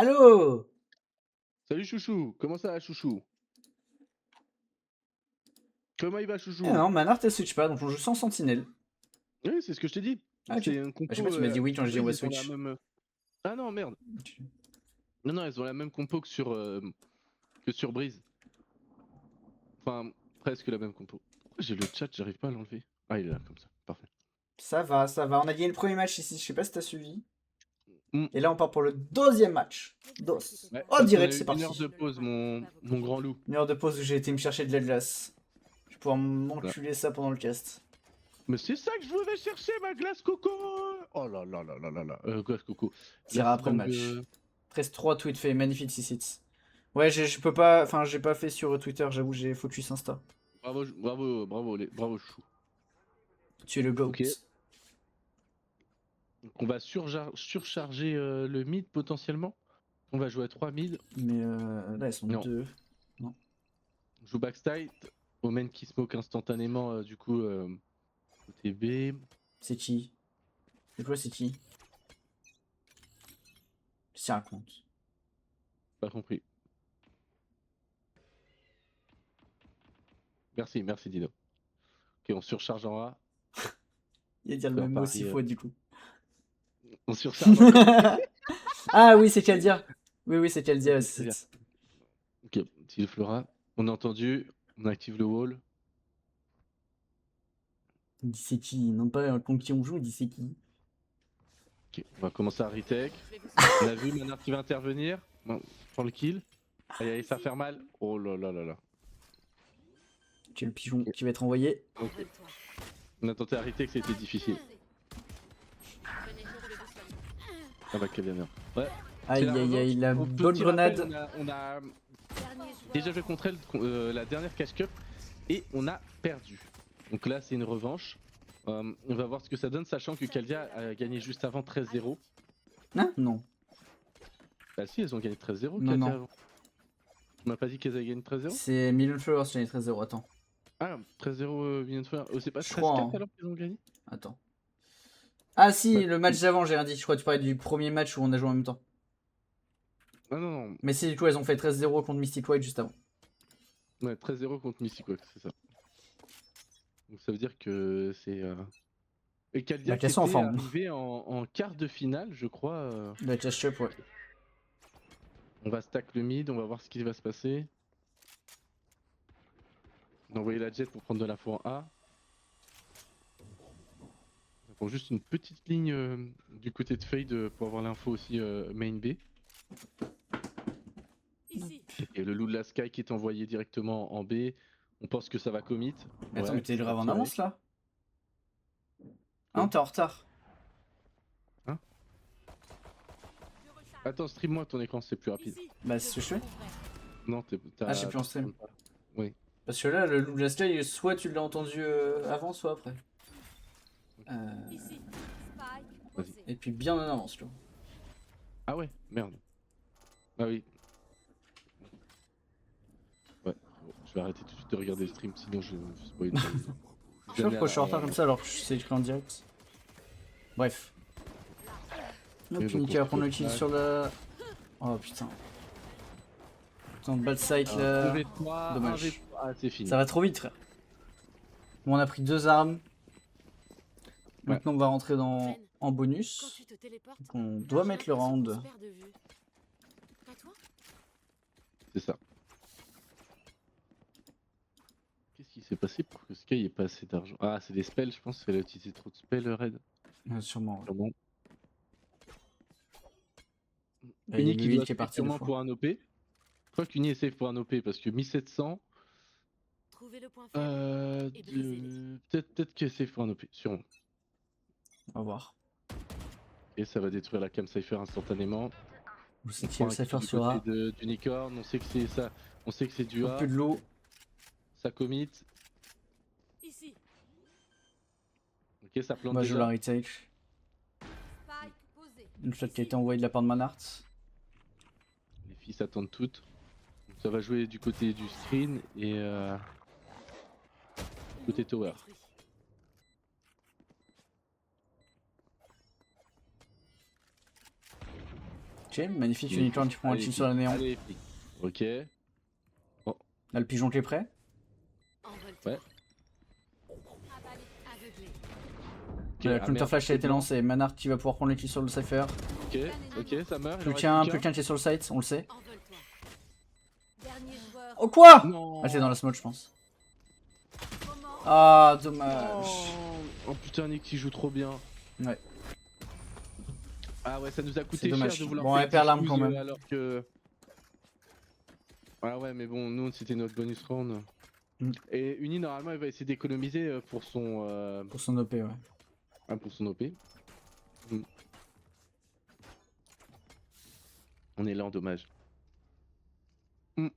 Allô? Salut chouchou, comment ça va chouchou? Comment il va Eh chouchou? non, Manart elle switch pas, donc on joue sans sentinelle. Oui, c'est ce que je t'ai dit. Ah ok. C'est une Je sais compo. pas, tu m'as dit oui quand j'ai dit on Breeze, va ils ont la switch. même. Ah non, merde. Non, non, elles ont la même compo que sur Breeze. Enfin, presque la même compo. Pourquoi j'ai le chat, j'arrive pas à l'enlever? Ah, il est là, comme ça. Parfait. Ça va, ça va. On a gagné le premier match ici, je sais pas si t'as suivi. Hmm. Et là on part pour le deuxième match. Dos. Ouais, Oh parce qu'on a direct, c'est eu une heure parti. de pause, mon grand loup. Une heure de pause où j'ai été me chercher de la glace. Je vais pouvoir Voilà. m'enculer ça pendant le cast. Mais c'est ça que je voulais chercher, ma glace coco! Oh là là là là là là. Glace coco. Tira Glace après le bang. match. 13-3 tweets fait, magnifique 6 hits. Ouais, je peux pas, enfin j'ai pas fait sur Twitter, j'avoue, j'ai focus Insta. Bravo, bravo, bravo, bravo chou. Tu es le GOAT. Ok. Donc on va surcharger le mid potentiellement. On va jouer à 3 mid. Mais là, elles sont Non. deux. Non. On joue backside. Omen qui smoke instantanément du coup côté B. C'est qui? C'est quoi, c'est qui? Si raconte. Pas compris. Merci, merci Dino. Ok, on surcharge en A. Il a dit le Faire même mot 6 Paris, fois du coup. on surcharge encore. Ah oui, c'est Kaldia. Oui, oui, c'est Kaldia. Ok, petit Flora. On a entendu. On active le wall. Il dit c'est qui? Non pas contre qui on joue, il dit c'est qui? Ok, on va commencer à retake. On a vu Manard qui va intervenir. Bon, prend le kill. Aïe aïe, ça va faire mal. Oh là là là là. Tu es le pigeon Ok. qui va être envoyé. Ok. On a tenté à retake, c'était difficile. Ah bah quel bien. Ouais. Aïe aïe aïe, la bonne grenade. On a déjà joué contre elle la dernière cash cup et on a perdu. Donc là c'est une revanche. On va voir ce que ça donne, sachant que Kaldia a gagné juste avant 13-0. Hein? Non. Bah si, elles ont gagné 13-0 Non, Kaldia non. avant. Tu m'as pas dit qu'elles avaient gagné 13-0? C'est Million Flowers, j'ai 13-0. Attends. Ah, 13-0 vient de faire. C'est pas Je crois. 13-4 Hein. alors qu'ils ont gagné? Attends. Ah si, Bah, le match d'avant, j'ai rien dit. Je crois que tu parlais du premier match où on a joué en même temps. ah non, non. Mais si, du coup, elles ont fait 13-0 contre Mystic White juste avant. Ouais, 13-0 contre Mystic Wax, c'est ça. Donc ça veut dire que c'est. Et Kaldia Bah, qui qu'elles sont en était forme. arrivé en quart de finale, je crois. La cash chop, ouais. On va stack le mid, on va voir ce qui va se passer. On a envoyé la jet pour prendre de l'info en A. On prend juste une petite ligne du côté de Fade pour avoir l'info aussi main B. Et le loup de la Sky qui est envoyé directement en B. On pense que ça va commit. Mais attends, Ouais, mais t'es ça va grave en tirer. avance là? Ah Quoi non, t'es en retard. Hein? Attends, stream-moi ton écran, c'est plus rapide. Bah, c'est ce que je fais. Non, Ah, je sais plus en stream. Oui. Parce que là, le loup de la Sky, soit tu l'as entendu avant, soit après. Vas-y. Et puis bien en avance, tu vois. Ah ouais, merde. Ah oui. Ouais, bon, je vais arrêter tout de suite de regarder le stream, sinon je vais spoiler. Je sais pas pourquoi je suis en retard comme ça alors que c'est écrit en direct. Bref. Oh, Et puis donc, nickel, on se on fait utilise flash. sur la. Oh putain. Putain, bad site Un là. 1v3, Dommage. Ah, c'est fini. Ça va trop vite, frère. Bon, on a pris 2 armes. Ouais. Maintenant, on va rentrer dans en bonus. Donc, on doit mettre le round. C'est ça. Qu'est-ce qui s'est passé pour que Sky ait pas assez d'argent? Ah, c'est des spells, je pense qu'elle a utilisé trop de spells, Red. Sûrement. Ouais. Sûrement. Et il y a Uni qui Lily doit qui est safe parti deux sûrement fois. pour un OP. Je crois qu'Uni est safe pour un OP parce que 1700. Peut-être qu'elle est safe pour un OP, sûrement. On va voir. Et ça va détruire la cam Cypher instantanément. On sait On qu'il y prend a le un kill Cypher du sur A. côté d'Unicorn, on sait que c'est ça. On sait que c'est du Un A. peu de l'eau. Ça commit. Ok, ça plante Moi, je joue la déjà. retake. Une shot qui a été envoyée de la part de Manart. Les filles s'attendent toutes. Donc ça va jouer du côté du screen et côté tower. Ok, magnifique, Unicorn, tu prends un Allez, kill sur la néon. Allez, flic. Ok. Là, le pigeon qui est prêt. Envole-toi. Ouais. Aveuglé. Ok, La ah, counter merde, flash a c'est été blanc. lancée. Manard qui va pouvoir prendre le kill sur le Cypher. Ok, ok, ça meurt. il en Plus reste qu'un, plus plus qu'un qui est sur le site, on le sait. Envole-toi. Dernier joueur. Oh quoi? Non. Ah, c'est dans la smoke, je pense. Moment. Ah, dommage. Oh putain, Nick, il joue trop bien. Ouais. Ah ouais, ça nous a coûté C'est cher dommage. de vouloir Bon, faire elle perd 10 l'arme quand coups, même. alors que... Ah ouais, mais bon, nous, c'était notre bonus round. Mm. Et Uni, normalement, elle va essayer d'économiser pour son... Pour son OP, ouais. pour son OP. Mm. On est lent, dommage. Mm.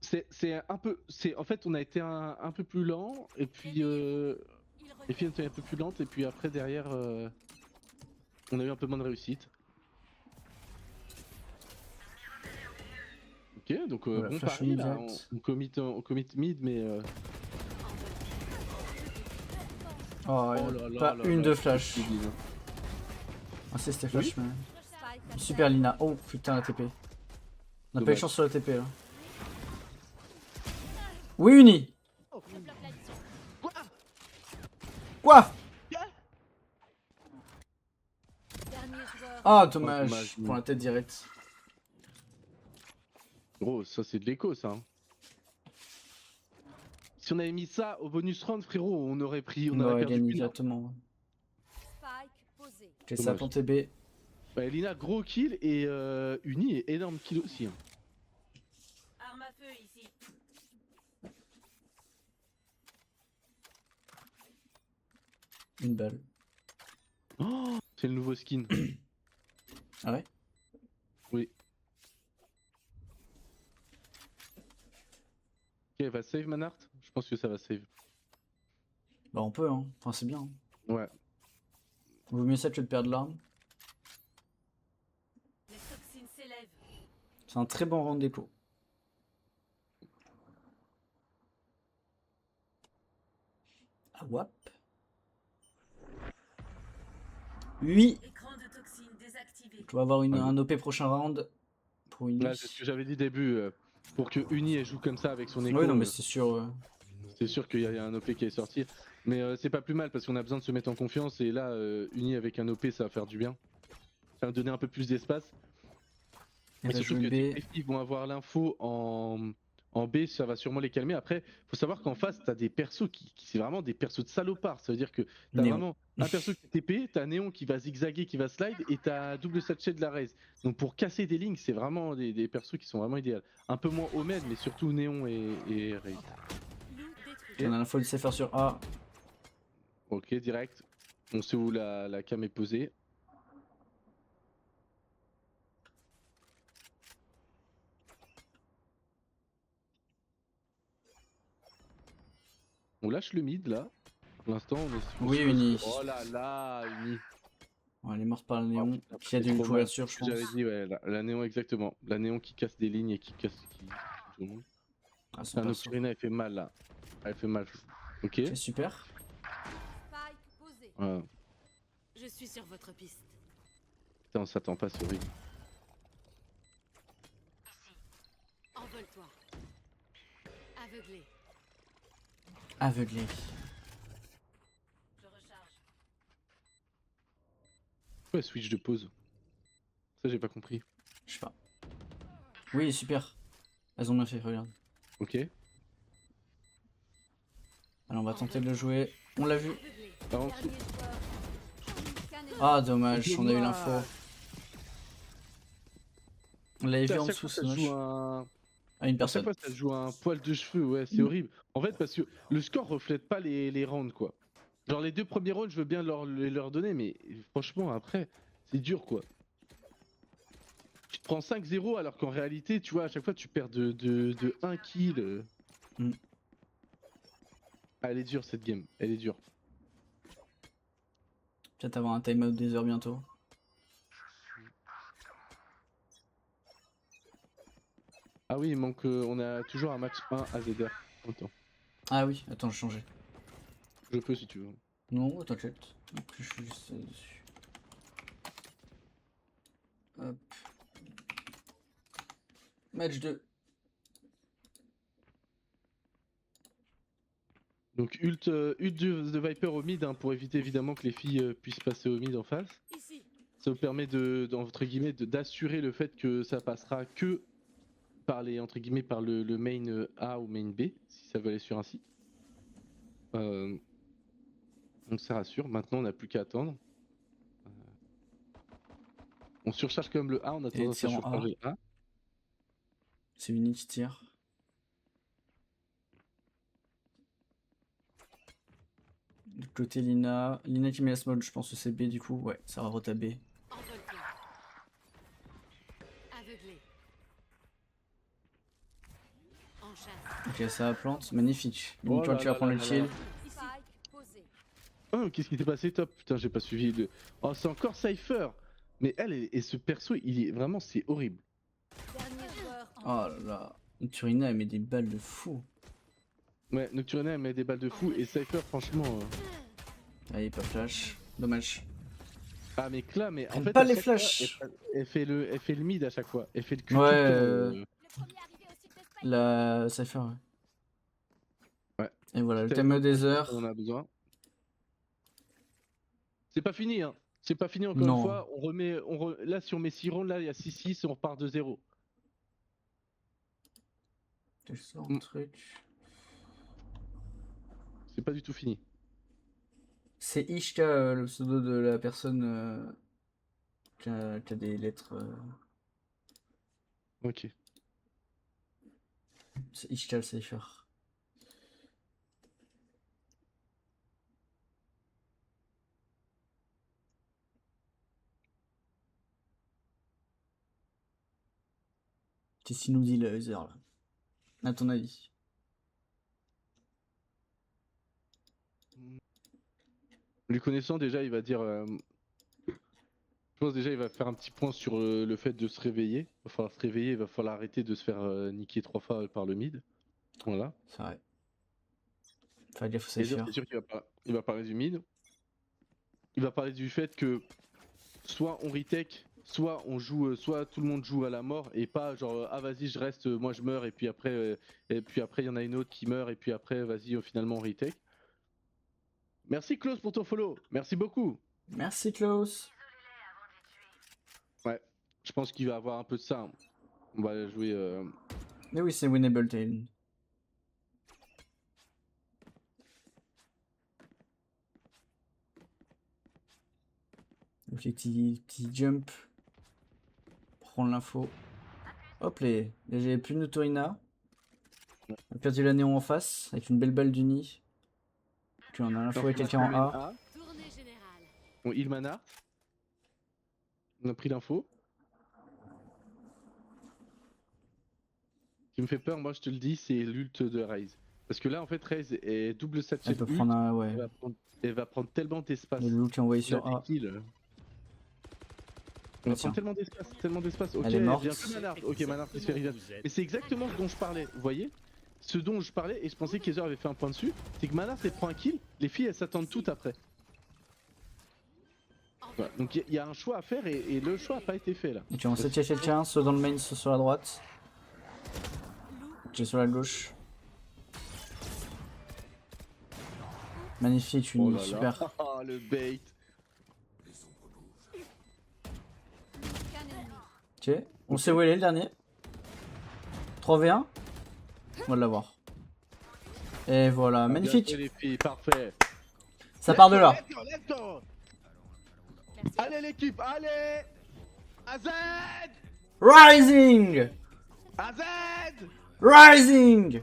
C'est un peu... En fait, on a été un peu plus lent, et puis... Il Les filles étaient un peu plus lentes, et puis après, derrière... On a eu un peu moins de réussite. Ok, donc Voilà, bon flash pari là, immédiate. on commit mid, mais... Oh, Oh là là pas là une là, de c'est flash. stupide, hein. Ah, c'est c'était flash, mais. Spike à Super terre. Lina. Oh putain, la TP. On a pas eu de Dommage. chance sur la TP là. Oui, Uni. Je bloque la vision. Quoi? Dernier joueur. Ah, dommage. dommage, Pour la tête directe. Gros, ça c'est de l'écho ça. Hein. Si on avait mis ça au bonus round, frérot, on aurait pris, on On aurait aurait perdu gagné une heure. directement. Spike posé. Ok, ça Dommage. pour TB. Ouais, Lina, gros kill et Uni est énorme kill aussi. Hein. Arme à feu ici. Une balle. Oh, c'est le nouveau skin. Ah ouais? Oui. Ok, va save Manart? Je pense que ça va save. Bah, on peut, hein. Enfin, c'est bien. Hein. Ouais. Vaut mieux ça que de perdre l'arme. Les toxines s'élèvent. C'est un très bon round d'écho. Ah, wap. Oui. Écran de toxines désactivé. On va avoir Ouais. un OP prochain round. Pour Uni. Là, c'est ce que j'avais dit début. Pour que Uni elle joue comme ça avec son écho. Oui, non, mais c'est sûr. C'est sûr qu'il y a un OP qui est sorti. Mais c'est pas plus mal parce qu'on a besoin de se mettre en confiance. Et là, Uni avec un OP, ça va faire du bien. Ça va donner un peu plus d'espace. Elle Et va surtout jouer que B. dès que les filles vont avoir l'info en B, ça va sûrement les calmer. Après, faut savoir qu'en face, t'as des persos qui c'est vraiment des persos de salopards. Ça veut dire que t'as Néon. vraiment un perso qui est TP, t'as Néon qui va zigzaguer, qui va slide, et t'as double sachet de la raise. Donc pour casser des lignes, c'est vraiment des persos qui sont vraiment idéaux. Un peu moins Omed, mais surtout Néon et raise. Loup détruit. On a l'info de CFR sur A. Ok, direct. On sait où la cam est posée. On lâche le mid là. Pour l'instant, on est. Oui, Uni. Oh là là, Uni. Bon, elle est morte par le néon. putain, Qui a c'est dû trop couverture, je pense. J'avais dit, ouais, la néon exactement. La néon qui casse des lignes et qui casse tout le monde. Ah, son Ah, perso. Nocturina, elle fait mal là. Elle fait mal. Ok. C'est super. Spike posé. Ouais. Je suis sur votre piste. Putain, on s'attend pas, c'est horrible. Envole-toi. Aveuglé. Aveuglé. Je recharge. Ouais, switch de pause. Ça, j'ai pas compris. Je sais pas. Oui, super. Elles ont bien fait, regarde. Ok. Alors on va tenter de le jouer. On l'a vu. Aveuglé. Par contre, Dernier joueur. Canon. Ah, dommage, on a eu Dommage. l'info. On l'avait vu à en chaque dessous, fois, c'est ça moche. joue un. Ah, une À chaque personne. fois, ça joue un poil de cheveux, ouais, c'est horrible. En fait, parce que le score reflète pas les rounds, quoi. Genre, les deux premiers rounds, je veux bien leur donner, mais franchement, après, c'est dur, quoi. Tu te prends 5-0, alors qu'en réalité, tu vois, à chaque fois, tu perds de 1 kill. Mm. Ah, elle est dure, cette game. Elle est dure. Peut-être avoir un timeout des heures bientôt. Ah oui, il manque. On a toujours un match 1 à ZR. Attends. Ah oui, attends, je changeais. Je peux si tu veux. Non, t'inquiète. Donc, je suis juste dessus. Match 2. Donc ult de Viper au mid hein, pour éviter évidemment que les filles puissent passer au mid en face. Ici. Ça vous permet entre guillemets d'assurer le fait que ça passera que par les entre guillemets par le main A ou main B si ça veut aller sur un site. Donc ça rassure. Maintenant on n'a plus qu'à attendre. On surcharge quand même le A, on a tendance à tir en A. surcharger le A. C'est Uni qui tire. De côté Lina. Lina qui met la small, je pense que c'est B du coup. Ouais, ça va retaber. Envole-toi. Aveuglé. En chasse. Ok, ça plante. Magnifique. Oh Lina, toi, là tu vas là prendre là le là kill. là. Spike posé. Oh, qu'est-ce qui s'est passé top? Putain, j'ai pas suivi le. Oh, c'est encore Cypher! Mais elle et ce perso, il est vraiment, c'est horrible. Dernier joueur en Oh là là. Turina, elle met des balles de fou. Ouais, Nocturna elle met des balles de fou et Cypher, franchement. Allez, pas flash. Dommage. Ah, mais Cla, mais en Aime fait. pas à les chaque fois, flashs. elle fait le mid à chaque fois. Elle fait le cul Ouais, tout le temps, Le premier arrivé au site de Spike. La Cypher, ouais. Ouais. Et voilà, le Tellement thème des heures. On en a besoin. C'est pas fini, hein. C'est pas fini encore Non. une fois. On remet. Là, si on met 6 rounds, là, il y a 6-6 et on repart de 0. Je sors un truc. C'est pas du tout fini. C'est Ishka, le pseudo de la personne qui a des lettres. Ok. C'est Ishka le Cypher. Qu'est-ce qu'il nous dit le Heather là? À ton avis? Lui connaissant déjà, il va dire. Je pense déjà il va faire un petit point sur le fait de se réveiller. Il va falloir se réveiller, il va falloir arrêter de se faire niquer 3 fois par le mid. Voilà. C'est vrai. Fais gaffe au Et Cypher. c'est sûr il va parler du mid. Il va parler du fait que soit on retake, soit on joue, soit tout le monde joue à la mort et pas genre ah vas-y je reste, moi je meurs et puis après il y en a une autre qui meurt et puis après vas-y finalement on retake. Merci Klaus pour ton follow, merci beaucoup. Merci Klaus. Ouais, je pense qu'il va avoir un peu de ça. On va jouer. Mais oui, c'est winnable Tail. Ok, petit jump. Prendre l'info. Hop les. J'ai plus de Torina. On a perdu la néon en face avec une belle balle du nid. Ok, on a l'info avec quelqu'un en A. Tournée générale. On heal Manart. On a pris l'info. Ce qui me fait peur, moi je te le dis, c'est l'ult de Raze. Parce que là en fait Raze est double satchel Elle peut ult, prendre un. Ouais. elle va prendre tellement d'espace. Le loup qui est envoyé Là, sur A. des kills. On va prendre tellement d'espace. Ok, Elle est morte. bien que Manart. Ok, Manart qui se fait revive. Mais c'est exactement ce dont je parlais, vous voyez? Ce dont je parlais, et je pensais qu'Ezer avait fait un point dessus, c'est que Manart elle prend un kill, les filles elles s'attendent toutes après. Voilà. Donc il y a un choix à faire et le choix n'a pas été fait là. Ok, on sait qu'il y a quelqu'un, soit dans le main, soit sur la droite. Ok, sur la gauche. Magnifique, Oh une là là. super. Ah, le bait. Qu'un ennemi. Ok, on sait où elle est le dernier. 3v1. On va l'avoir. Et voilà, magnifique. Bien joué, les filles, parfait. Ça part de là. Let's go, let's go. Allez l'équipe, allez. AZ, Rising! AZ, Rising!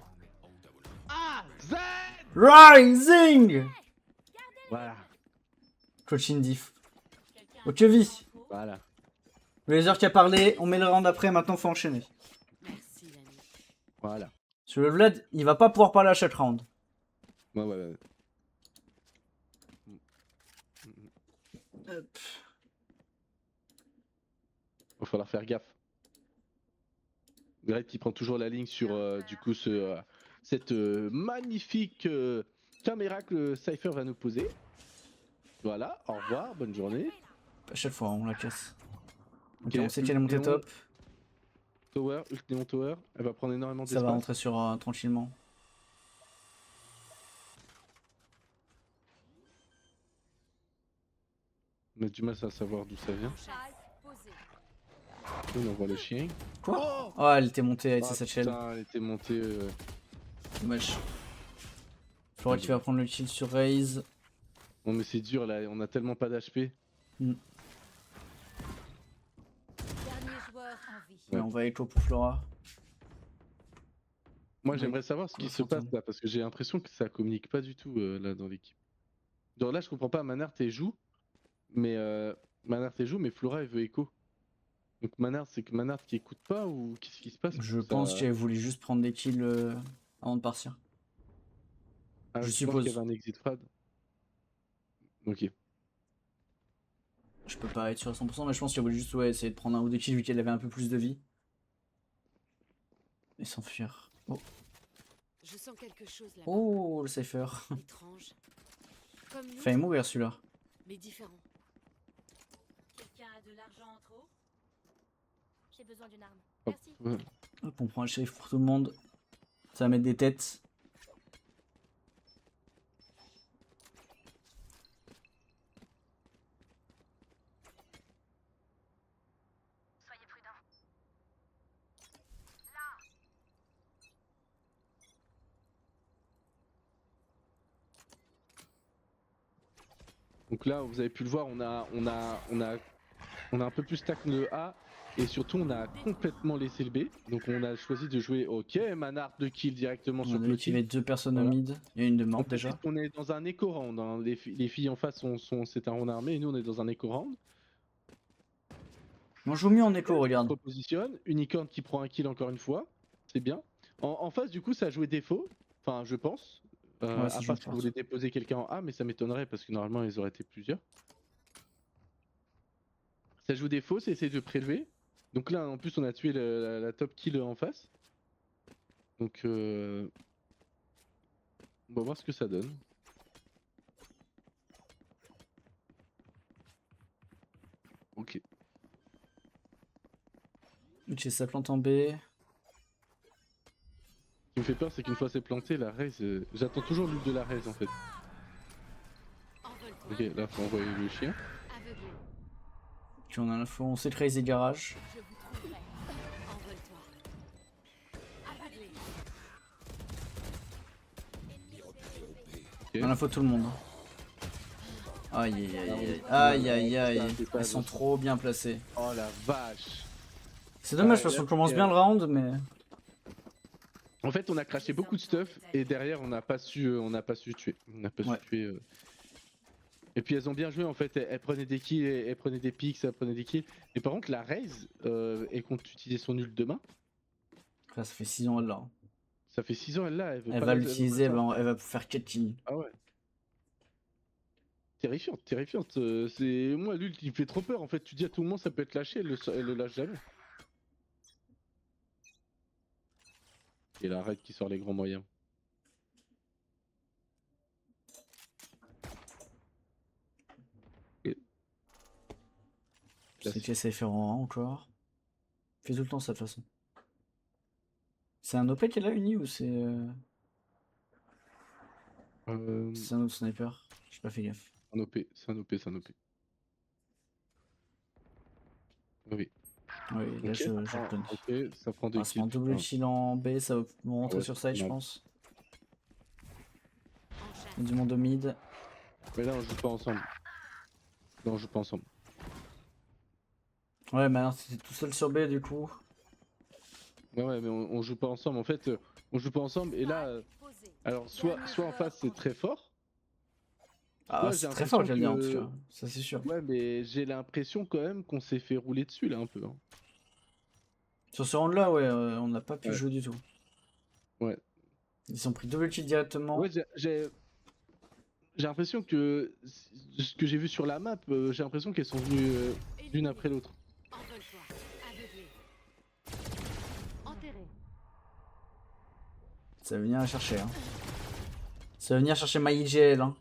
AZ. Rising! Voilà, Coaching diff. Ok, vie. voilà. Le laser qui a parlé, on met le round après, maintenant faut enchaîner. Merci l'ami. Voilà. Sur le Vlad, il va pas pouvoir parler à chaque round. Ouais. Hop. Va falloir faire gaffe. Greg qui prend toujours la ligne sur du coup cette magnifique caméra que le Cypher va nous poser. Voilà, au revoir, bonne journée. À chaque fois, on la casse. Ok, Ok, on sait qu'elle est montée Léon. top. Tower, ult Néon Tower. Elle va prendre énormément Ça va d'espace. rentrer sur tranquillement. On a du mal à savoir d'où ça vient. Chasse posée. On envoie le chien. Quoi? Oh, elle était montée avec Ah, ses satchels. putain, elle était montée. Dommage. Flora qui va prendre le kill sur Raze. Non mais c'est dur là, on a tellement pas d'HP. Dernier joueur en vie. Ouais, on va écho pour Flora. Moi Oui. j'aimerais savoir ce qui Ouais, se passe fantôme. là parce que j'ai l'impression que ça communique pas du tout là dans l'équipe. Genre là je comprends pas, Manart et joue, mais Flora elle veut écho. Donc Manart c'est que Manart qui écoute pas ou qu'est-ce qui se passe? Je Ça- pense qu'elle voulait juste prendre des kills avant de partir. Ah, je tu penses qu'il y suppose. avait un exit frad? Ok. Je peux pas être sûr à 100%, mais je pense qu'elle voulait juste essayer de prendre un ou deux kills vu qu'elle avait un peu plus de vie. Et s'enfuir. Oh, Je sens quelque chose là-bas. oh le cypher. Étrange. Comme nous, Failli mourir celui-là. mais différent. Quelqu'un a de l'argent en trop? J'ai besoin d'une arme. Hop, Merci. ouais. Hop, on prend un shérif pour tout le monde. Ça va mettre des têtes. Donc là vous avez pu le voir, on a un peu plus stack le A et surtout on a complètement laissé le B. Donc on a choisi de jouer ok Manart de kill directement On sur a le activé kill. deux personnes au Voilà. mid. Il y a une de On morte précise déjà. qu'on est dans un éco round, hein. Les filles en face c'est un round armé et nous on est dans un éco round. On joue mieux en écho, On se regarde. repositionne, Unicorn qui prend un kill encore une fois, c'est bien. En face du coup ça a joué défaut, enfin je pense. Ouais, c'est À joué part si fort. vous voulez déposer quelqu'un en A, mais ça m'étonnerait parce que normalement ils auraient été plusieurs. Ça joue défaut, c'est essayer de prélever. Donc là en plus on a tué la top kill en face. Donc on va voir ce que ça donne. Ok. Ok, ça plante en B. Ce qui me fait peur c'est qu'une fois c'est planté, la raise, j'attends toujours l'ult de la raise en fait. Envole-toi. Ok, là faut envoyer le chien. Aveuglé. Ok, on a l'info. On sait que Raze est garage. Je vous trouverai. Envole-toi. Aveuglé. On a l'info de tout le monde. Aïe aïe aïe aïe. Aïe aïe aïe. Ils sont trop bien placés. Oh la vache. C'est dommage Ouais, parce là, qu'on commence c'est, bien le round, mais. En fait, on a craché beaucoup de stuff et derrière, on n'a pas su tuer. On n'a pas Ouais. su tuer. Et puis elles ont bien joué en fait. Elles prenaient des kills, elles prenaient des pics, elles prenaient des kills. Et par contre, la Raze, elle compte utiliser son ult demain. Là, ça fait 6 ans elle là. Ça fait 6 ans, elle l'a. Elle veut Elle pas va la- l'utiliser, elle veut pas elle va faire 4 kills. ça. Ah ouais. Terrifiante, terrifiante. C'est moi l'ult, il me fait trop peur. En fait, tu dis à tout le monde, ça peut être lâché, elle le lâche jamais. Et la Raid qui sort les grands moyens. C'est que c'est faire en 1 encore. Fait tout le temps ça de toute façon. C'est un OP qu'elle a uni ou c'est. C'est un autre sniper? J'ai pas fait gaffe. Un OP, c'est un OP, c'est un OP. Oui. Oui, là Ok, je ça prend- reconnais. ok, ça prend deux On va se mettre kills. double kill en B, ça va rentrer ouais, sur c'est side, pas je mal. pense. En chasse. Il y a du monde au mid. Mais là, on joue pas ensemble. Non, on joue pas ensemble. Ouais, mais alors t'étais tout seul sur B du coup. Ouais, mais on joue pas ensemble. En fait, on joue pas ensemble. Et là, Posé. alors soit en face c'est très fort. Ah, Ouais, c'est j'ai très fort l'impression qu'elle dit en tout que- cas. Ça c'est sûr. Ouais, mais j'ai l'impression quand même qu'on s'est fait rouler dessus là un peu. Hein. Sur ce round là, ouais, on n'a pas pu Ouais. jouer du tout. Ouais. Ils sont pris double kill directement. Ouais, j'ai l'impression que ce que j'ai vu sur la map, j'ai l'impression qu'elles sont venues l'une après l'autre. Envole-toi. Aveuglé. Enterré. Ça va venir la chercher. Hein. Ça va venir chercher ma IGL. Hein.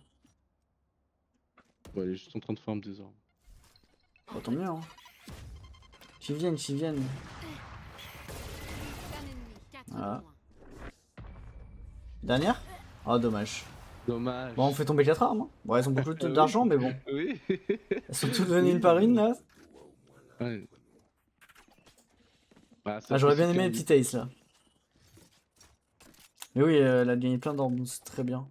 Ouais, elle est juste en train de faire un désordre. Bah, tant mieux. Hein. Qu'ils viennent, qu'ils viennent. Voilà. de moins. Dernière? Oh, dommage. Dommage. Bon, on fait tomber 4 armes. Hein. Bon, elles ont beaucoup Oui. d'argent, mais bon. Oui. Elles sont toutes venues Oui. une par une, là. Ouais. Ah, ça Ah, j'aurais fait bien aimé les super petits ace, là. Mais oui, elle a gagné plein d'armes, c'est très bien.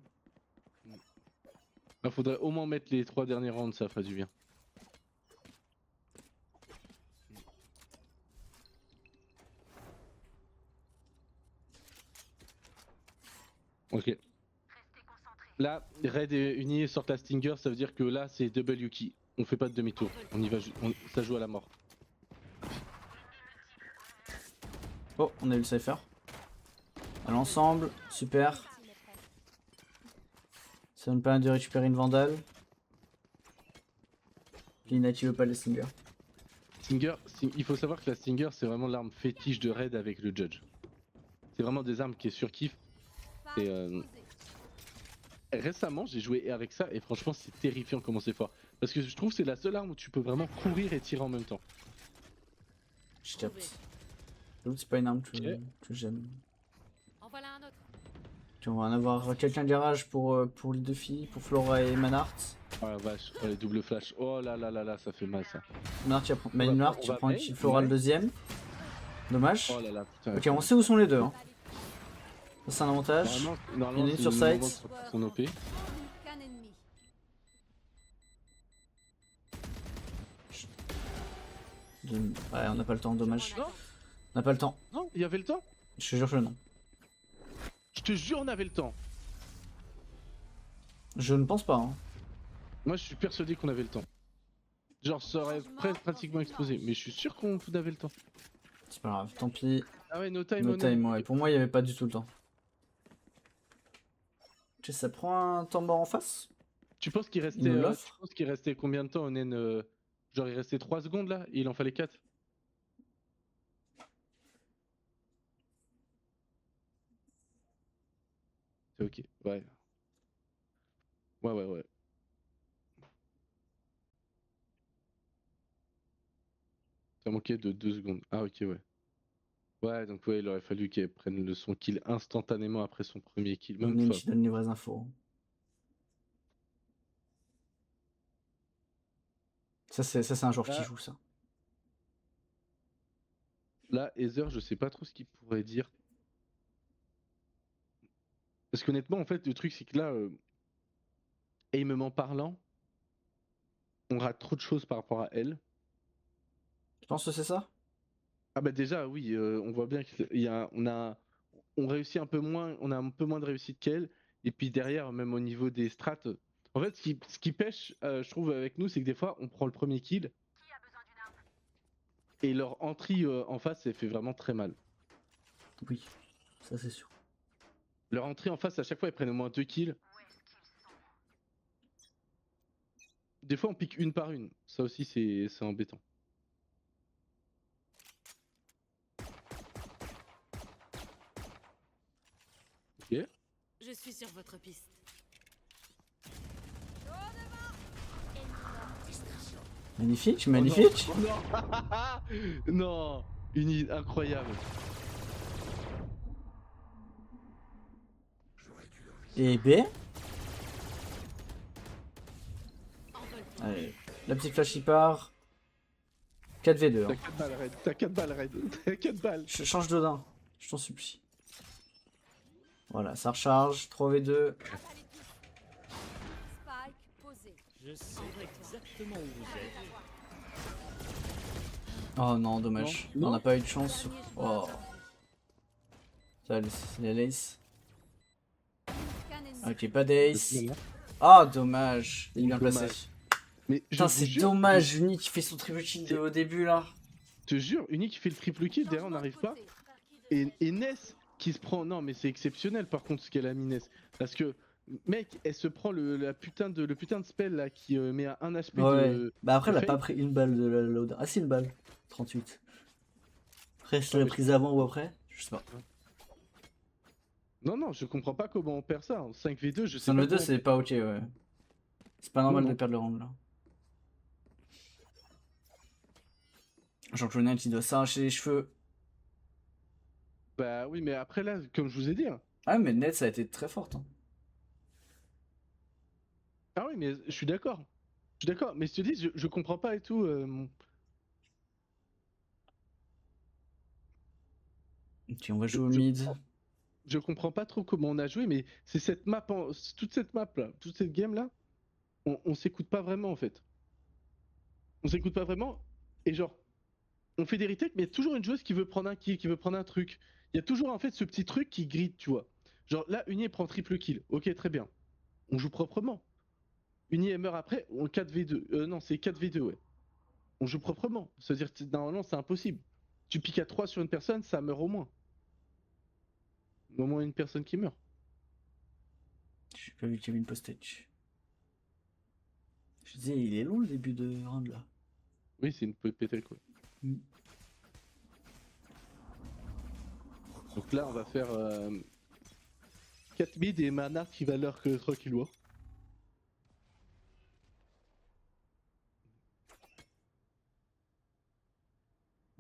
Il faudrait au moins mettre les 3 derniers rounds, ça ferait du bien. Ok. Là, Red et Uni sortent la Stinger, ça veut dire que là c'est double Yuki. On fait pas de demi-tour, on y va, ça joue à la mort. Oh, on a eu le cypher. À l'ensemble, super. Ça nous permet de récupérer une Vandale. Puis Nati veut pas les Stinger. Stinger, il faut savoir que la Stinger c'est vraiment l'arme fétiche de Red avec le Judge. C'est vraiment des armes qui est surkiff. Et récemment j'ai joué avec ça et franchement c'est terrifiant comment c'est fort. Parce que je trouve que c'est la seule arme où tu peux vraiment courir et tirer en même temps. Je capte. J'avoue que c'est pas une arme Ok. que j'aime. En voilà un autre. Tu on va en avoir quelqu'un garage pour les deux filles, pour Flora et Manhart. Oh la vache, oh, les doubles flash, oh là là là là, ça fait mal ça. Manhart, tu vas prendre, On va Manhart, prendre- tu on va prends une main, fille Flora le ouais. deuxième. Dommage. Oh là là, putain. Ok, on sait où sont les deux. Hein. Ça, c'est un avantage. Normalement, Il y en a une c'est sur le site. moment de son OP. Qu'un ennemi. Ouais, on n'a pas le temps, dommage. Non. On n'a pas le temps. Non, il y avait le temps. Je te jure que non. Je te jure, on avait le temps. Je ne pense pas. Hein. Moi, je suis persuadé qu'on avait le temps. Genre, ça aurait pratiquement explosé, mais je suis sûr qu'on avait le temps. C'est pas grave, tant pis. Ah ouais, no time, No no time, ouais. Pour moi, il n'y avait pas du tout le temps. Tu sais, ça prend un tambour en face. Tu penses qu'il restait, Il nous l'offre. tu penses qu'il restait combien de temps, Onen Genre, il restait 3 secondes là, et il en fallait 4. C'est ok, ouais. Ouais. Ça manquait de 2 secondes. Ah ok, ouais. Ouais, donc ouais, il aurait fallu qu'elle prenne son kill instantanément après son premier kill. Même Onen pas. qui donne les vraies infos. Ça, c'est un joueur qui Là- joue ça. Là, Heather, je sais pas trop ce qu'il pourrait dire. Parce qu'honnêtement, en fait, le truc, c'est que là, aimement parlant, on rate trop de choses par rapport à elle. Tu penses que c'est ça? Ah bah déjà, oui, on voit bien on réussit un peu moins, on a un peu moins de réussite qu'elle. Et puis derrière, même au niveau des strats, en fait, ce qui pêche, je trouve, avec nous, c'est que des fois, on prend le premier kill et leur entry en face, elle fait vraiment très mal. Oui, ça c'est sûr. Leur entrée en face, à chaque fois, ils prennent au moins 2 kills. Des fois, on pique une par une. Ça aussi, c'est embêtant. Ok. Je suis sur votre piste. Magnifique, Oh magnifique. non, non, incroyable. Et B. Envole-toi. Allez, la petite flash il part. 4v2. T'as Hein. 4 balles, Red. T'as 4 balles, Red. T'as 4 balles. Change d'Odin, je t'en supplie. Voilà, ça recharge. 3v2. Spike posé. Je sais exactement où vous êtes. Oh non, dommage. Non. On n'a pas eu de chance. Sur... Oh. Ça, c'est l'ace. Qu'un ennemi. Ok, pas d'ace. Finalement. Ah, dommage. Il est bien Dommage. placé. Mais Putain, je vous c'est jure, dommage. Uni qui fait son triple kill au début là. Je te jure, Uni qui fait le triple kill, derrière on n'arrive pas. Et Ness qui se prend. Non, mais c'est exceptionnel par contre ce qu'elle a mis Ness. Parce que, mec, elle se prend le putain de spell là qui met à 1 HP Ouais. de. Bah après, de elle a pas fake. pris une balle de la load. Ah, si, une balle. 38. Après, si elle l'a mais- prise avant ou après, je sais pas. Non, je comprends pas comment on perd ça. En 5v2, je sais Sur pas. le 2, comment- c'est pas ok, ouais. C'est pas normal Non, de non. perdre le round là. Jean-Claude il doit s'arracher les cheveux. Bah oui, mais après là, comme je vous ai dit. Hein. Ah, mais net, ça a été très forte. Hein. Ah oui, mais je suis d'accord. Je suis d'accord, mais je te dis, je comprends pas et tout. Ok, on va Je, jouer au je, mid. je comprends pas trop comment on a joué, mais c'est cette map, toute cette map là, toute cette game là, on s'écoute pas vraiment en fait. On s'écoute pas vraiment, et genre, on fait des retakes, mais il y a toujours une joueuse qui veut prendre un kill, qui veut prendre un truc. Il y a toujours en fait ce petit truc qui grille, tu vois. Genre là, Uni elle prend triple kill, ok, très bien. On joue proprement. Uni elle meurt après, on 4v2. Non, c'est 4v2, ouais. On joue proprement. C'est-à-dire que normalement, c'est impossible. Tu piques à 3 sur une personne, ça meurt au moins. Au moins une personne qui meurt. J'ai pas vu qu'il y avait une postage. Je disais, il est long le début de round là. Oui, c'est une pételle quoi. Mm. Donc là, on va faire 4 mid et Manard qui va leur que 3 kilos.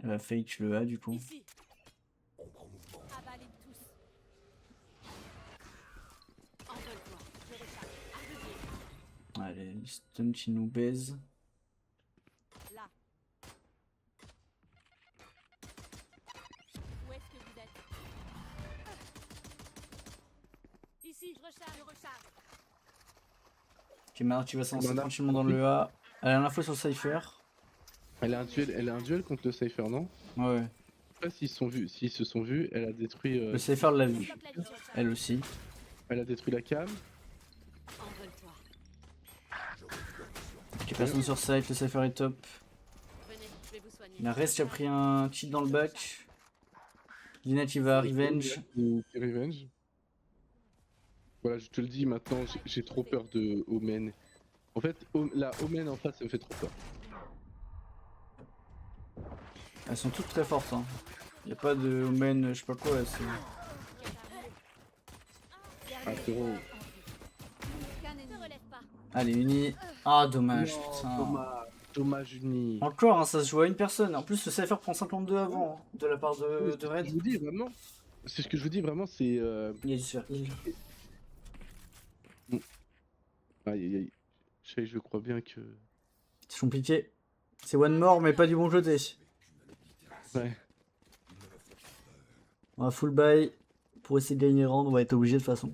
Elle va fake le A du coup. Ici. Avalez tous. Envole-toi. Je recharge. Aveuglé. Allez, le stun qui nous baise. Là. Où est-ce que vous êtes? Ici. Je recharge, je recharge. Ok, Manard tu vas s'en lancer Manard. tranquillement dans le A. Elle a l'info sur le Cypher. Elle a un duel contre le Cypher, non? Ouais, Je sais pas s'ils se sont vus, elle a détruit. le Cypher l'a vu. Bloque la vision. Elle aussi. Elle a détruit la cam. Envole-toi. Ok, personne sur site, le Cypher est top. Venez, je vais vous soigner. La reste a pris un cheat dans le back. Linet il va revenge. Revenge. Voilà, je te le dis maintenant, j'ai trop peur de Omen. En fait, la Omen en face, ça me fait trop peur. Elles sont toutes très fortes. Hein. Y a pas de Omen, je sais pas quoi. C'est... Ah, frérot. Ne relève pas. Allez, Uni. Ah, dommage. Non, Putain. dommage Uni. Encore, hein, ça se joue à une personne. En plus, le Cypher prend 52 avant hein, de la part de Red. Je vous dis vraiment. C'est ce que je vous dis vraiment, c'est. Il a dû se faire heal. Aïe aïe aïe. Je crois bien que. C'est compliqué. C'est one more, mais pas du bon côté. Ouais. On va full buy. Pour essayer de gagner round, on va être obligé de toute façon.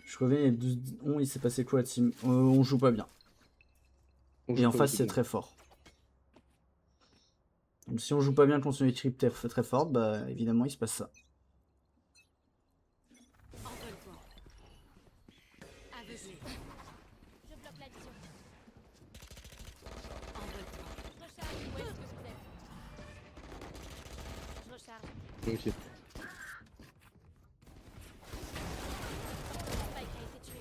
Je reviens, il y a 12... il s'est passé quoi, team? On joue pas bien. Et en face, c'est très fort. Donc si on joue pas bien contre une équipe très forte, bah évidemment, il se passe ça. Envole-toi. Aveuglé. Je bloque la vision. Envole-toi. Recharge. Où est-ce que vous êtes? Je recharge. Ok. Spike a été tué.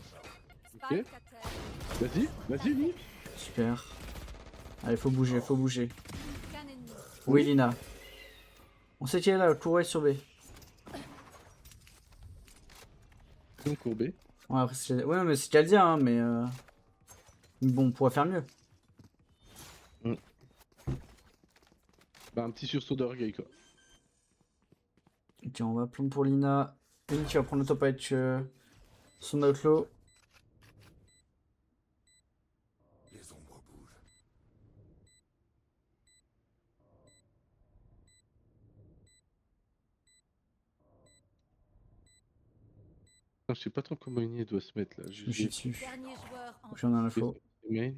Ok. Spike à terre. Vas-y, Uni. Super. Allez, faut bouger, faut bouger. Qu'un ennemi. Oui, Lina. On sait qui est là, courir sur B. Donc courbé. Ouais, après, ouais, mais c'est qu'à le dire, hein, mais bon, on pourrait faire mieux. Bah, un petit sursaut d'orgueil quoi. Ok, on va prendre pour Lina. Une qui va prendre le top avec son outlaw. Je sais pas trop comment Uni doit se mettre là. Je me suis dessus. Dernier joueur en J'en ai l'info. Main.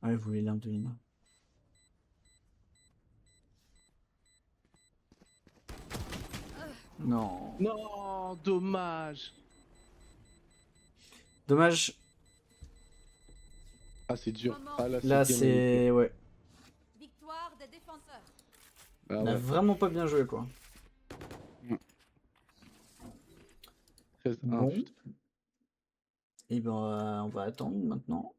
Ouais, vous voulez l'arme de Lina. Non. Non, dommage. Dommage. Ah, c'est dur. Moment. Ah, Là, bien c'est... Ouais. victoire des défenseurs. Ah, On a ouais. vraiment pas bien joué, quoi. 13-1, Bon. putain. Et ben, on va attendre maintenant.